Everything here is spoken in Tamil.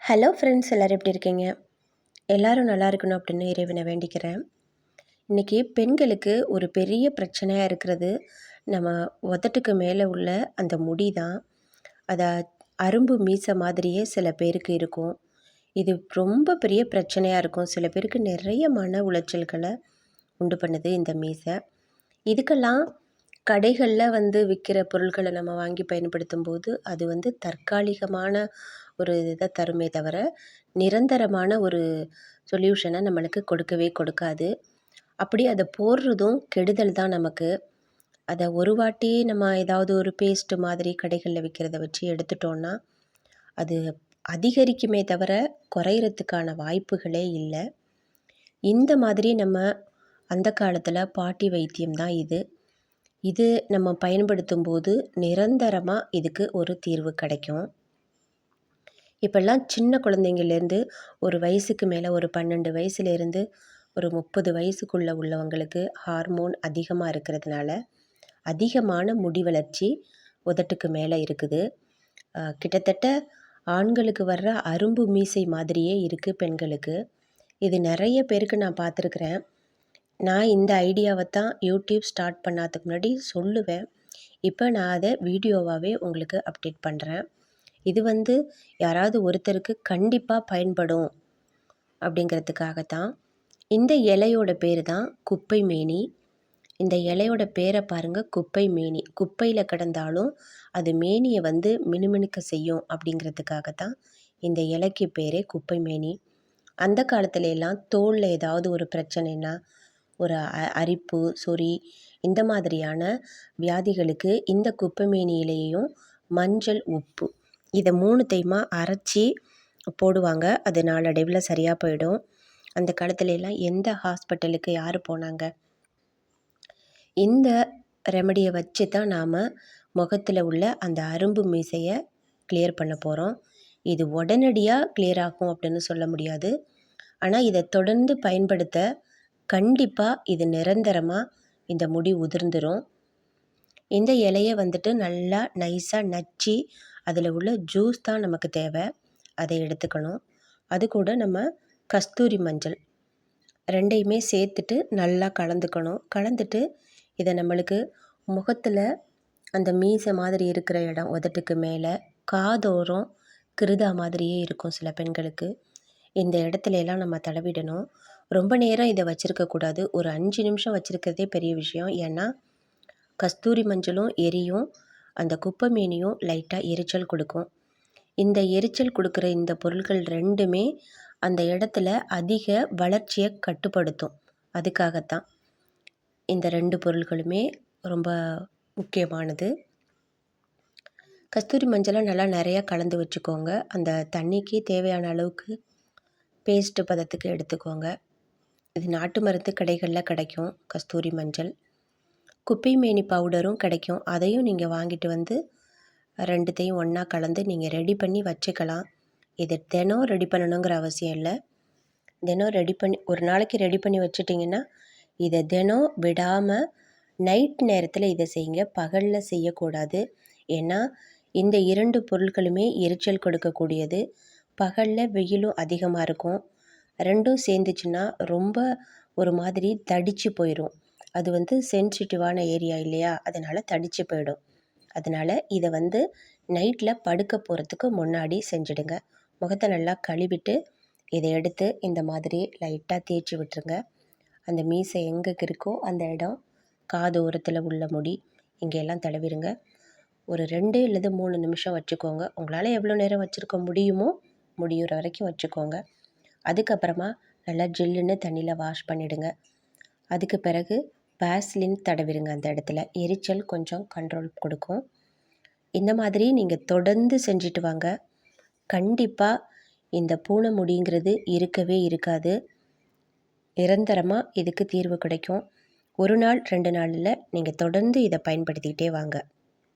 ஹலோ ஃப்ரெண்ட்ஸ், எல்லோரும் எப்படி இருக்கீங்க? எல்லோரும் நல்லா இருக்கணும் அப்படின்னு இறைவனை வேண்டிக்கிறேன். இன்றைக்கி பெண்களுக்கு ஒரு பெரிய பிரச்சனையாக இருக்கிறது நம்ம உதட்டுக்கு மேலே உள்ள அந்த முடி தான். அதை அரும்பு மீசை மாதிரியே சில பேருக்கு இருக்கும். இது ரொம்ப பெரிய பிரச்சனையாக இருக்கும். சில பேருக்கு நிறைய மன உளைச்சல்களை உண்டு பண்ணுது இந்த மீசை. இதுக்கெல்லாம் கடைகளில் விற்கிற பொருட்களை நம்ம வாங்கி பயன்படுத்தும் போது அது தற்காலிகமான ஒரு இதை தருமே தவிர நிரந்தரமான ஒரு சொல்யூஷனை நம்மளுக்கு கொடுக்கவே கொடுக்காது. அப்படி அதை போடுறதும் கெடுதல் தான் நமக்கு. அதை ஒரு வாட்டி நம்ம ஏதாவது ஒரு பேஸ்ட்டு மாதிரி கடைகளில் விற்கிறத வச்சு எடுத்துட்டோன்னா அது அதிகரிக்குமே தவிர குறையிறதுக்கான வாய்ப்புகளே இல்லை. இந்த மாதிரி நம்ம அந்த காலத்தில் பாட்டி வைத்தியம் தான் இது நம்ம பயன்படுத்தும் போது நிரந்தரமாக இதுக்கு ஒரு தீர்வு கிடைக்கும். இப்போல்லாம் சின்ன குழந்தைங்கள்லேருந்து ஒரு வயசுக்கு மேலே ஒரு 12 வயசுலேருந்து ஒரு 30 வயசுக்குள்ளே உள்ளவங்களுக்கு ஹார்மோன் அதிகமாக இருக்கிறதுனால அதிகமான முடி வளர்ச்சி உதட்டுக்கு மேலே இருக்குது. கிட்டத்தட்ட ஆண்களுக்கு வர்ற அரும்பு மீசை மாதிரியே இருக்குது பெண்களுக்கு. இது நிறைய பேருக்கு நான் பார்த்துருக்குறேன். நான் இந்த ஐடியாவை தான் யூடியூப் ஸ்டார்ட் பண்ணாததுக்கு முன்னாடி சொல்லுவேன். இப்போ நான் அதை வீடியோவாகவே உங்களுக்கு அப்டேட் பண்ணுறேன். இது யாராவது ஒருத்தருக்கு கண்டிப்பாக பயன்படும் அப்படிங்கிறதுக்காகத்தான். இந்த இலையோட பேர் தான் குப்பை மேனி. இந்த இலையோட பேரை பாருங்கள், குப்பை மேனி. குப்பையில் கிடந்தாலும் அது மேனியை மினுமினுக்க செய்யும் அப்படிங்கிறதுக்காகத்தான் இந்த இலைக்கு பேரே குப்பை மேனி. அந்த காலத்துல எல்லாம் தோலில் ஏதாவது ஒரு பிரச்சனைனா, ஒரு அரிப்பு, சொறி இந்த மாதிரியான வியாதிகளுக்கு இந்த குப்பை மேனி இலையையும் மஞ்சள், உப்பு இதை 3த்தையுமா அரைச்சி போடுவாங்க. அது நாளடைவில் சரியாக போயிடும். அந்த காலத்துல எல்லாம் எந்த ஹாஸ்பிட்டலுக்கு யார் போனாங்க? இந்த ரெமடியை வச்சு தான் நாம் முகத்தில் உள்ள அந்த அரும்பு மீசையை கிளியர் பண்ண போகிறோம். இது உடனடியாக கிளியர் ஆகும் அப்படின்னு சொல்ல முடியாது. ஆனால் இதை தொடர்ந்து பயன்படுத்த கண்டிப்பாக இது நிரந்தரமாக இந்த முடி உதிர்ந்துடும். இந்த இலையை நல்லா நைஸாக நச்சு அதில் உள்ள ஜூஸ் தான் நமக்கு தேவை. அதை எடுத்துக்கணும். அது கூட நம்ம கஸ்தூரி மஞ்சள் 2யுமே சேர்த்துட்டு நல்லா கலந்துக்கணும். கலந்துட்டு இதை நம்மளுக்கு முகத்தில் அந்த மீசை மாதிரி இருக்கிற இடம், உதட்டுக்கு மேலே காதோரம் கிருதா மாதிரியே இருக்கும் சில பெண்களுக்கு. இந்த இடத்துல எல்லாம் நம்ம தடவிடணும். ரொம்ப நேரம் இதை வச்சுருக்கக்கூடாது. ஒரு 5 நிமிஷம் வச்சுருக்கிறதே பெரிய விஷயம். ஏன்னா கஸ்தூரி மஞ்சளும் எரியும், அந்த குப்பை மேனியும் லைட்டாக எரிச்சல் கொடுக்கும். இந்த எரிச்சல் கொடுக்குற இந்த பொருட்கள் 2மே அந்த இடத்துல அதிக வளர்ச்சியை கட்டுப்படுத்தும். அதுக்காகத்தான் இந்த 2 பொருட்களுமே ரொம்ப முக்கியமானது. கஸ்தூரி மஞ்சளை நல்லா நிறையா கலந்து வச்சுக்கோங்க. அந்த தண்ணிக்கு தேவையான அளவுக்கு பேஸ்ட்டு பதத்துக்கு எடுத்துக்கோங்க. இது நாட்டு மருந்து கடைகளில் கிடைக்கும் கஸ்தூரி மஞ்சள். குப்பை மேனி பவுடரும் கிடைக்கும். அதையும் நீங்கள் வாங்கிட்டு 2த்தையும் ஒன்றா கலந்து நீங்கள் ரெடி பண்ணி வச்சுக்கலாம். இதை தினம் ரெடி பண்ணணுங்கிற அவசியம் இல்லை. தினம் ரெடி பண்ணி ஒரு நாளைக்கு ரெடி பண்ணி வச்சுட்டிங்கன்னா இதை தினம் விடாமல் நைட் நேரத்தில் இதை செய்யுங்க. பகலில் செய்யக்கூடாது. ஏன்னா இந்த 2 பொருட்களுமே எரிச்சல் கொடுக்கக்கூடியது. பகலில் வெயிலும் அதிகமாக இருக்கும். 2ம் சேர்ந்துச்சுன்னா ரொம்ப ஒரு மாதிரி தடிச்சு போயிடும். அது சென்சிட்டிவான ஏரியா இல்லையா, அதனால் தடிச்சு போயிடும். அதனால் இதை நைட்டில் படுக்க போகிறதுக்கு முன்னாடி செஞ்சிடுங்க. முகத்தை நல்லா கழுவிட்டு இதை எடுத்து இந்த மாதிரி லைட்டாக தேய்ச்சி விட்டுருங்க. அந்த மீசை எங்கே இருக்கோ அந்த இடம், காது ஓரத்தில் உள்ள முடி இங்கெல்லாம் தடவிடுங்க. ஒரு 2 அல்லது 3 நிமிஷம் வச்சுக்கோங்க. உங்களால் எவ்வளோ நேரம் வச்சுருக்க முடியுமோ முடிகிற வரைக்கும் வச்சுக்கோங்க. அதுக்கப்புறமா நல்லா ஜில்லுன்னு தண்ணியில் வாஷ் பண்ணிவிடுங்க. அதுக்கு பிறகு வேஸ்லின் தடவிடுங்க. அந்த இடத்துல எரிச்சல் கொஞ்சம் கண்ட்ரோல் கொடுக்கும். இந்த மாதிரி நீங்கள் தொடர்ந்து செஞ்சுட்டு வாங்க. கண்டிப்பாக இந்த பூனை முடிங்கிறது இருக்கவே இருக்காது. நிரந்தரமாக இதுக்கு தீர்வு கிடைக்கும். 1 நாள் 2 நாளில் நீங்கள் தொடர்ந்து இதை பயன்படுத்திக்கிட்டே வாங்க.